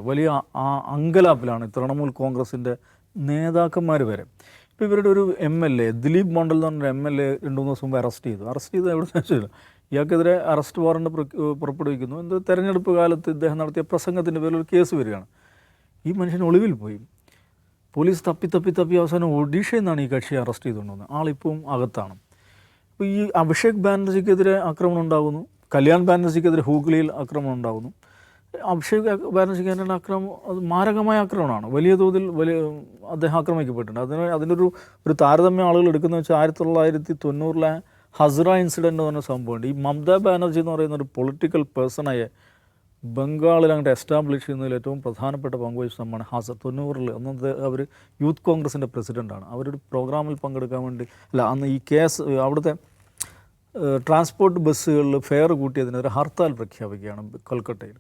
വലിയ അങ്കലാപ്പിലാണ് തൃണമൂൽ കോൺഗ്രസിൻ്റെ നേതാക്കന്മാർ വരെ. ഇപ്പോൾ ഇവരുടെ ഒരു MLA ദിലീപ് മണ്ഡൽ എന്ന് പറഞ്ഞൊരു MLA 2-3 ദിവസം മുമ്പ് അറസ്റ്റ് ചെയ്ത് എവിടെ വെച്ചില്ല. ഇയാൾക്കെതിരെ അറസ്റ്റ് വാറണ്ട് പുറപ്പെടുവിക്കുന്നു. എന്ത് തെരഞ്ഞെടുപ്പ് കാലത്ത് ഇദ്ദേഹം നടത്തിയ പ്രസംഗത്തിൻ്റെ പേരിൽ ഒരു കേസ് വരികയാണ്. ഈ മനുഷ്യൻ ഒളിവിൽ പോയി. പോലീസ് തപ്പി അവസാനം ഒഡീഷയിൽ നിന്നാണ് ഈ കക്ഷിയെ അറസ്റ്റ് ചെയ്തുകൊണ്ടുവന്നത്. ആളിപ്പം അകത്താണ്. അപ്പോൾ ഈ അഭിഷേക് ബാനർജിക്കെതിരെ ആക്രമണം ഉണ്ടാകുന്നു, കല്യാൺ ബാനർജിക്കെതിരെ ഹൂഗ്ലിയിൽ ആക്രമണം ഉണ്ടാകുന്നു. അഭിഷേക് ബാനർജിക്കെതിരെ ആക്രമണം അത് മാരകമായ ആക്രമണമാണ്. വലിയ തോതിൽ അദ്ദേഹം ആക്രമിക്കപ്പെട്ടിട്ടുണ്ട്. അതിനൊരു താരതമ്യം ആളുകൾ എടുക്കുന്നത് വെച്ചാൽ 1990 ഹസ്ര ഇൻസിഡൻറ്റ് എന്ന് പറഞ്ഞ സംഭവമുണ്ട്. ഈ മമതാ ബാനർജി എന്ന് പറയുന്ന ഒരു പൊളിറ്റിക്കൽ പേഴ്സണയെ ബംഗാളിൽ അങ്ങോട്ട് എസ്റ്റാബ്ലിഷ് ചെയ്യുന്നതിൽ ഏറ്റവും പ്രധാനപ്പെട്ട പങ്കുവഹിച്ച സംഭവമാണ് ഹസർ. 90 അന്നത്തെ അവർ യൂത്ത് കോൺഗ്രസിൻ്റെ പ്രസിഡൻ്റാണ്. അവരൊരു പ്രോഗ്രാമിൽ പങ്കെടുക്കാൻ വേണ്ടി അന്ന് ഈ കേസ് അവിടുത്തെ ട്രാൻസ്പോർട്ട് ബസ്സുകളിൽ ഫെയർ കൂട്ടിയതിനൊരു ഹർത്താൽ പ്രഖ്യാപിക്കുകയാണ് കൽക്കട്ടയിൽ.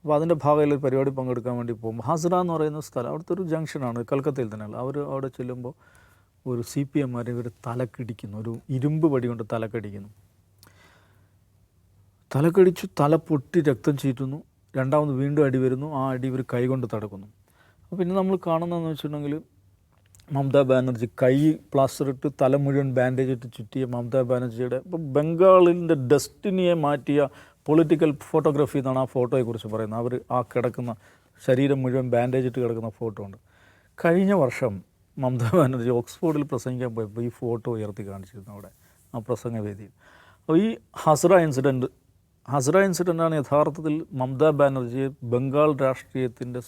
അപ്പോൾ അതിൻ്റെ ഭാഗത്തിൽ ഒരു പരിപാടി പങ്കെടുക്കാൻ വേണ്ടി പോകുമ്പോൾ ഹസ്ര എന്ന് പറയുന്ന സ്ഥലം അവിടുത്തെ ഒരു ജംഗ്ഷനാണ്, കൽക്കത്തയിൽ തന്നെയുള്ള. അവർ അവിടെ ചെല്ലുമ്പോൾ ഒരു CPM ഇവർ തലക്കിടിക്കുന്നു, ഒരു ഇരുമ്പ് വടി കൊണ്ട് തലക്കടിക്കുന്നു. തലക്കടിച്ചു, തല പൊട്ടി രക്തം ചീറ്റുന്നു. രണ്ടാമത് വീണ്ടും അടി വരുന്നു. ആ അടി ഇവർ കൈകൊണ്ട് തടക്കുന്നു. അപ്പോൾ പിന്നെ നമ്മൾ കാണുന്നതെന്ന് വെച്ചിട്ടുണ്ടെങ്കിൽ മമതാ ബാനർജി കൈ പ്ലാസ്റ്റർ ഇട്ട് തല മുഴുവൻ ബാൻഡേജ് ഇട്ട് ചുറ്റിയ മമതാ ബാനർജിയുടെ ഇപ്പോൾ ബംഗാളിൻ്റെ ഡെസ്റ്റിനിയെ മാറ്റിയ പൊളിറ്റിക്കൽ ഫോട്ടോഗ്രാഫി എന്നാണ് ആ ഫോട്ടോയെക്കുറിച്ച് പറയുന്നത്. അവർ ആ കിടക്കുന്ന ശരീരം മുഴുവൻ ബാൻഡേജ് ഇട്ട് കിടക്കുന്ന ഫോട്ടോ ഉണ്ട്. കഴിഞ്ഞ വർഷം മമതാ ബാനർജി ഓക്സ്ഫോർഡിൽ പ്രസംഗിക്കാൻ പോയപ്പോൾ ഈ ഫോട്ടോ ഉയർത്തി കാണിച്ചിരുന്നു അവിടെ ആ പ്രസംഗവേദിയിൽ. അപ്പോൾ ഈ ഹസ്ര ഇൻസിഡൻ്റാണ് യഥാർത്ഥത്തിൽ മമതാ ബാനർജിയെ ബംഗാൾ രാഷ്ട്രീയത്തിൻ്റെ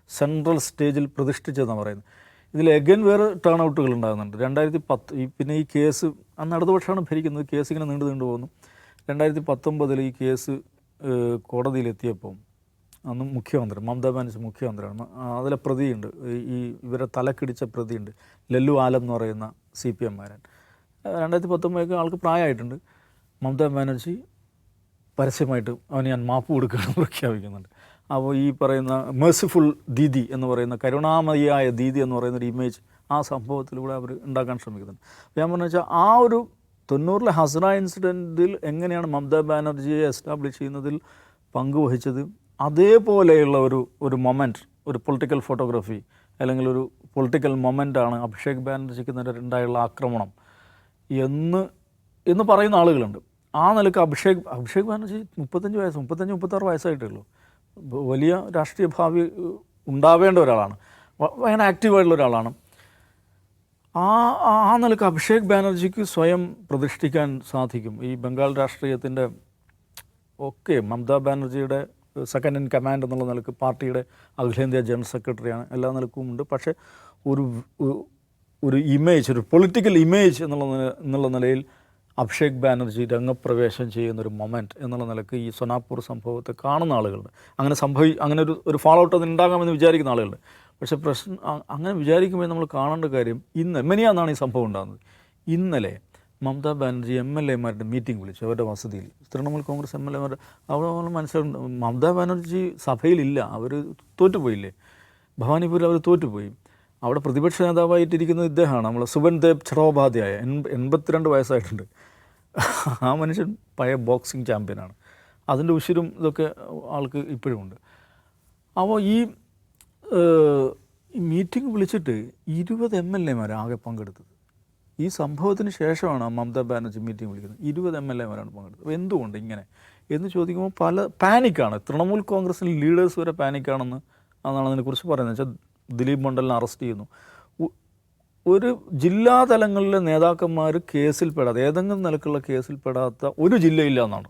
സെൻട്രൽ സ്റ്റേജിൽ പ്രതിഷ്ഠിച്ചതെന്നാണ് പറയുന്നത്. ഇതിൽ എഗൻ വേറെ ടേൺ ഔട്ടുകൾ ഉണ്ടാകുന്നുണ്ട്. 2010 പിന്നെ ഈ കേസ് അന്ന് ഇടതുപക്ഷമാണ് ഭരിക്കുന്നത്. കേസ് ഇങ്ങനെ നീണ്ടു പോകുന്നു. 2019 ഈ കേസ് കോടതിയിലെത്തിയപ്പോൾ അന്ന് മുഖ്യമന്ത്രി മമതാ ബാനർജി മുഖ്യമന്ത്രിയാണ്. അതിലെ പ്രതിയുണ്ട്, ഈ ഇവരെ തലക്കിടിച്ച പ്രതിയുണ്ട്, ലല്ലു ആലം എന്ന് പറയുന്ന CPM കാരൻ. 2019 ആൾക്ക് പ്രായമായിട്ടുണ്ട്. മമതാ ബാനർജി പരസ്യമായിട്ട് അവന് ഞാൻ മാപ്പ് കൊടുക്കുകയാണ് പ്രഖ്യാപിക്കുന്നുണ്ട്. അപ്പോൾ ഈ പറയുന്ന മേഴ്സിഫുൾ ദീദി എന്ന് പറയുന്ന കരുണാമയിയായ ദീദി എന്ന് പറയുന്നൊരു ഇമേജ് ആ സംഭവത്തിലൂടെ അവർ ഉണ്ടാക്കാൻ ശ്രമിക്കുന്നുണ്ട്. ഞാൻ പറഞ്ഞു വെച്ചാൽ ആ ഒരു 90 ഹസ്ര ഇൻസിഡൻറ്റിൽ എങ്ങനെയാണ് മമതാ ബാനർജിയെ എസ്റ്റാബ്ലിഷ് ചെയ്യുന്നതിൽ പങ്കുവഹിച്ചത്, അതേപോലെയുള്ള ഒരു മൊമെൻറ്റ്, ഒരു പൊളിറ്റിക്കൽ ഫോട്ടോഗ്രാഫി അല്ലെങ്കിൽ ഒരു പൊളിറ്റിക്കൽ മൊമെൻ്റാണ് അഭിഷേക് ബാനർജിക്ക് നേരെ ഉണ്ടായുള്ള ആക്രമണം എന്ന് പറയുന്ന ആളുകളുണ്ട്. ആ നിലക്ക് അഭിഷേക് ബാനർജി 35-36 വയസ്സായിട്ടേ ഉള്ളൂ. വലിയ രാഷ്ട്രീയ ഭാവി ഉണ്ടാവേണ്ട ഒരാളാണ്, ഭയങ്കര ആക്റ്റീവായിട്ടുള്ള ഒരാളാണ്. ആ നിലക്ക് അഭിഷേക് ബാനർജിക്ക് സ്വയം പ്രതിഷ്ഠിക്കാൻ സാധിക്കും. ഈ ബംഗാൾ രാഷ്ട്രീയത്തിൻ്റെ ഒക്കെ മമതാ ബാനർജിയുടെ സെക്കൻഡ് ഇൻ കമാൻഡ് എന്നുള്ള നിലക്ക് പാർട്ടിയുടെ അഖിലേന്ത്യാ ജനറൽ സെക്രട്ടറിയാണ്, എല്ലാ നിലക്കും ഉണ്ട്. പക്ഷേ ഒരു ഇമേജ്, ഒരു പൊളിറ്റിക്കൽ ഇമേജ് എന്നുള്ള നിലയിൽ അഭിഷേക് ബാനർജി രംഗപ്രവേശം ചെയ്യുന്നൊരു മൊമെൻറ്റ് എന്നുള്ള നിലക്ക് ഈ സോനാപൂർ സംഭവത്തെ കാണുന്ന ആളുകളുണ്ട്. അങ്ങനെ ഒരു ഫോളോ ഔട്ട് അതുണ്ടാകാമെന്ന് വിചാരിക്കുന്ന ആളുകളുണ്ട്. പക്ഷേ പ്രശ്നം അങ്ങനെ വിചാരിക്കുമ്പോൾ നമ്മൾ കാണേണ്ട കാര്യം മെനിയാന്നാണ് ഈ സംഭവം ഉണ്ടാകുന്നത്. ഇന്നലെ മമതാ ബാനർജി MLA-മാരുടെ മീറ്റിംഗ് വിളിച്ചു അവരുടെ വസതിയിൽ. തൃണമൂൽ കോൺഗ്രസ് MLA-മാർ അവിടെ മനസ്സിലുണ്ട് മമതാ ബാനർജി സഭയിലില്ല, അവർ തോറ്റുപോയില്ലേ, ഭവാനിപൂരിൽ അവർ തോറ്റുപോയി. അവിടെ പ്രതിപക്ഷ നേതാവായിട്ടിരിക്കുന്നത് ഇദ്ദേഹമാണ്, നമ്മൾ സുബൻ ദേബ് ചട്ടോപാധ്യായ, 82 വയസ്സായിട്ടുണ്ട്. ആ മനുഷ്യൻ പഴയ ബോക്സിംഗ് ചാമ്പ്യനാണ്. അതിൻ്റെ ഉശിരും ഇതൊക്കെ ആൾക്ക് ഇപ്പോഴും ഉണ്ട്. അപ്പോൾ ഈ മീറ്റിംഗ് വിളിച്ചിട്ട് 20 MLA-മാർ ആകെ പങ്കെടുത്തത്. ഈ സംഭവത്തിന് ശേഷമാണ് മമതാ ബാനർജി മീറ്റിംഗ് വിളിക്കുന്നത്. 20 MLA-മാരാണ് പങ്കെടുത്തത്. അപ്പോൾ എന്തുകൊണ്ട് ഇങ്ങനെ എന്ന് ചോദിക്കുമ്പോൾ പാനിക്കാണ്. തൃണമൂൽ കോൺഗ്രസിൽ ലീഡേഴ്സ് വരെ പാനിക്കാണെന്ന് അതാണ് അതിനെക്കുറിച്ച് പറയുന്നത്. വെച്ചാൽ ദിലീപ് മണ്ഡലിനെ അറസ്റ്റ് ചെയ്യുന്നു. ഒരു ജില്ലാ തലങ്ങളിലെ നേതാക്കന്മാർ കേസിൽപ്പെടാതെ, ഏതെങ്കിലും നിലക്കുള്ള കേസിൽപ്പെടാത്ത ഒരു ജില്ലയില്ല എന്നാണ്.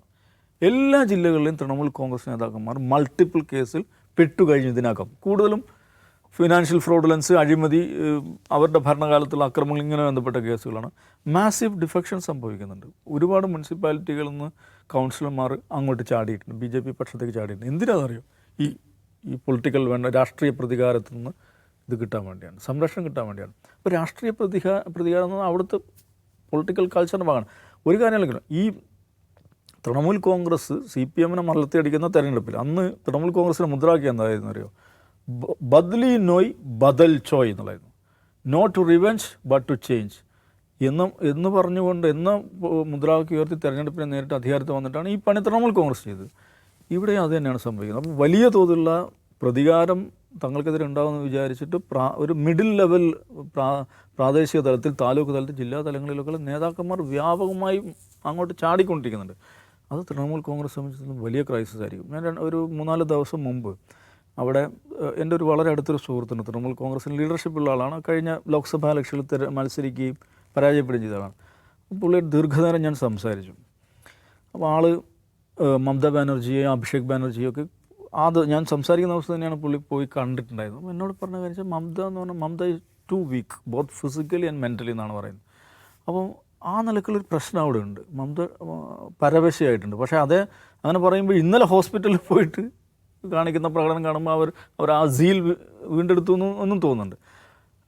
എല്ലാ ജില്ലകളിലെയും തൃണമൂൽ കോൺഗ്രസ് നേതാക്കന്മാർ മൾട്ടിപ്പിൾ കേസിൽ പെട്ടുകഴിഞ്ഞു. ഇതിനകം കൂടുതലും ഫിനാൻഷ്യൽ ഫ്രോഡുലൻസ്, അഴിമതി, അവരുടെ ഭരണകാലത്തുള്ള അക്രമങ്ങൾ, ഇങ്ങനെ ബന്ധപ്പെട്ട കേസുകളാണ്. മാസീവ് ഡിഫെക്ഷൻ സംഭവിക്കുന്നുണ്ട്. ഒരുപാട് മുനിസിപ്പാലിറ്റികളിൽ നിന്ന് കൗൺസിലർമാർ അങ്ങോട്ട് ചാടിയിട്ടുണ്ട്, BJP പക്ഷത്തേക്ക് ചാടിയിട്ടുണ്ട്. എന്തിനാണെന്നറിയോ? ഈ പൊളിറ്റിക്കൽ രാഷ്ട്രീയ പ്രതികാരത്തിൽ നിന്ന് ഇത് കിട്ടാൻ വേണ്ടിയാണ്, സംരക്ഷണം കിട്ടാൻ വേണ്ടിയാണ്. അപ്പോൾ രാഷ്ട്രീയ പ്രതികാരം എന്ന് പറഞ്ഞാൽ അവിടുത്തെ പൊളിറ്റിക്കൽ കൾച്ചറിൻ്റെ ഭാഗമാണ്. ഒരു കാര്യമല്ലെങ്കിലും ഈ തൃണമൂൽ കോൺഗ്രസ് CPM-നെ മലർത്തിയടിക്കുന്ന തെരഞ്ഞെടുപ്പിൽ അന്ന് തൃണമൂൽ കോൺഗ്രസിൻ്റെ മുദ്രാവാക്യം എന്തായിരുന്നു അറിയോ? ബദ്ലി നോയ് ബദൽ ചോയ് എന്നുള്ളായിരുന്നു. No to revenge but to change എന്ന് പറഞ്ഞുകൊണ്ട് മുദ്രാവാക്യം ഉയർത്തി തെരഞ്ഞെടുപ്പിനെ നേരിട്ട് അധികാരത്തിൽ വന്നിട്ടാണ് ഈ പണി തൃണമൂൽ കോൺഗ്രസ് ചെയ്തത്. ഇവിടെ അത് തന്നെയാണ് സംഭവിക്കുന്നത്. അപ്പോൾ വലിയ തോതിലുള്ള പ്രതികാരം തങ്ങൾക്കെതിരെ ഉണ്ടാകുമെന്ന് വിചാരിച്ചിട്ട് ഒരു മിഡിൽ ലെവൽ പ്രാദേശിക തലത്തിൽ, താലൂക്ക് തലത്തിൽ, ജില്ലാ തലങ്ങളിലൊക്കെ നേതാക്കന്മാർ വ്യാപകമായി അങ്ങോട്ട് ചാടിക്കൊണ്ടിരിക്കുന്നുണ്ട്. അത് തൃണമൂൽ കോൺഗ്രസ് സംബന്ധിച്ചിടത്തോളം വലിയ ക്രൈസിസ് ആയിരിക്കും. ഞാൻ ഒരു 3-4 ദിവസം മുമ്പ് അവിടെ എൻ്റെ ഒരു വളരെ അടുത്തൊരു സുഹൃത്തുണ്ട്, തൃണമൂൽ കോൺഗ്രസിന് ലീഡർഷിപ്പുള്ള ആളാണ്. കഴിഞ്ഞ ലോക്സഭാ ഇലക്ഷനിൽ മത്സരിക്കുകയും പരാജയപ്പെടുകയും ചെയ്ത ആളാണ്. പുള്ളിയുടെ ദീർഘനേരം ഞാൻ സംസാരിച്ചു. അപ്പോൾ ആള് മമതാ ബാനർജിയെയും അഭിഷേക് ബാനർജിയൊക്കെ ഞാൻ സംസാരിക്കുന്ന ദിവസം തന്നെയാണ് പുള്ളി പോയി കണ്ടിട്ടുണ്ടായിരുന്നു. അപ്പോൾ എന്നോട് പറഞ്ഞ കാര്യം വെച്ചാൽ മമത എന്ന് പറഞ്ഞാൽ മമത is too weak both physically and mentally എന്നാണ് പറയുന്നത്. അപ്പോൾ ആ നിലക്കുള്ളൊരു പ്രശ്നം അവിടെ ഉണ്ട്. മമത പരവശയായിട്ടുണ്ട്. പക്ഷേ അങ്ങനെ പറയുമ്പോൾ ഇന്നലെ ഹോസ്പിറ്റലിൽ പോയിട്ട് കാണിക്കുന്ന പ്രകടനം കാണുമ്പോൾ അവർ ആ സീൽ വീണ്ടെടുത്തു എന്നും തോന്നുന്നുണ്ട്.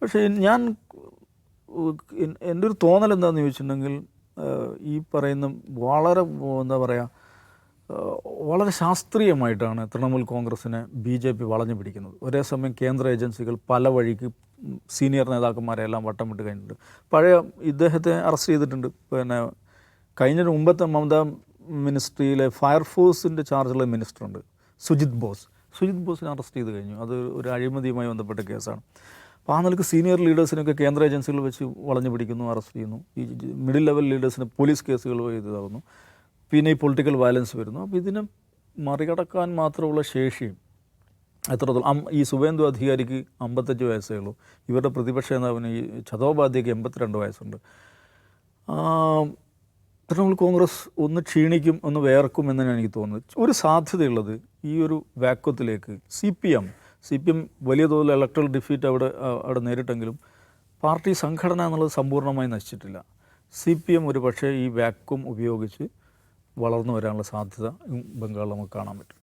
പക്ഷേ എൻ്റെ ഒരു തോന്നൽ എന്താണെന്ന് ചോദിച്ചിട്ടുണ്ടെങ്കിൽ ഈ പറയുന്ന വളരെ എന്താ പറയുക, വളരെ ശാസ്ത്രീയമായിട്ടാണ് തൃണമൂൽ കോൺഗ്രസ്സിനെ BJP വളഞ്ഞു പിടിക്കുന്നത്. ഒരേ സമയം കേന്ദ്ര ഏജൻസികൾ പല വഴിക്ക് സീനിയർ നേതാക്കന്മാരെ എല്ലാം വട്ടം വിട്ട് കഴിഞ്ഞിട്ടുണ്ട്. പഴയ ഇദ്ദേഹത്തെ അറസ്റ്റ് ചെയ്തിട്ടുണ്ട്. പിന്നെ കഴിഞ്ഞ മുമ്പത്തെ മമതാ മിനിസ്ട്രിയിലെ ഫയർഫോഴ്സിൻ്റെ ചാർജുള്ള മിനിസ്റ്ററുണ്ട് സുജിത് ബോസിനെ അറസ്റ്റ് ചെയ്ത് കഴിഞ്ഞു. അത് ഒരു അഴിമതിയുമായി ബന്ധപ്പെട്ട കേസാണ്. അപ്പോൾ ആ നിലക്ക് സീനിയർ ലീഡേഴ്സിനൊക്കെ കേന്ദ്ര ഏജൻസികൾ വെച്ച് വളഞ്ഞു പിടിക്കുന്നു, അറസ്റ്റ് ചെയ്യുന്നു. ഈ മിഡിൽ ലെവൽ ലീഡേഴ്സിന് പോലീസ് കേസുകൾ ഇതാകുന്നു. പിന്നെ ഈ പൊളിറ്റിക്കൽ വയലൻസ് വരുന്നു. അപ്പോൾ ഇതിനെ മറികടക്കാൻ മാത്രമുള്ള ശേഷിയും എത്രത്തോളം ഈ സുവേന്ദു അധികാരിക്ക് 55 വയസ്സേ ഉള്ളൂ. ഇവരുടെ പ്രതിപക്ഷ നേതാവിന് ഈ ചതോപാധ്യയ്ക്ക് 82 വയസ്സുണ്ട്. തൃണമൂൽ കോൺഗ്രസ് ഒന്ന് ക്ഷീണിക്കും, ഒന്ന് വേർക്കും എന്നാണ് എനിക്ക് തോന്നുന്നത്. ഒരു സാധ്യതയുള്ളത് ഈ ഒരു വാക്വത്തിലേക്ക് CPM വലിയ തോതിൽ ഇലക്ട്രൽ ഡിഫീറ്റ് അവിടെ നേരിട്ടെങ്കിലും പാർട്ടി സംഘടന എന്നുള്ളത് സമ്പൂർണ്ണമായി നശിച്ചിട്ടില്ല. CPM ഒരു പക്ഷേ ഈ വാക്വം ഉപയോഗിച്ച് വളർന്നു വരാനുള്ള സാധ്യത ബംഗാളിൽ നമുക്ക് കാണാൻ പറ്റും.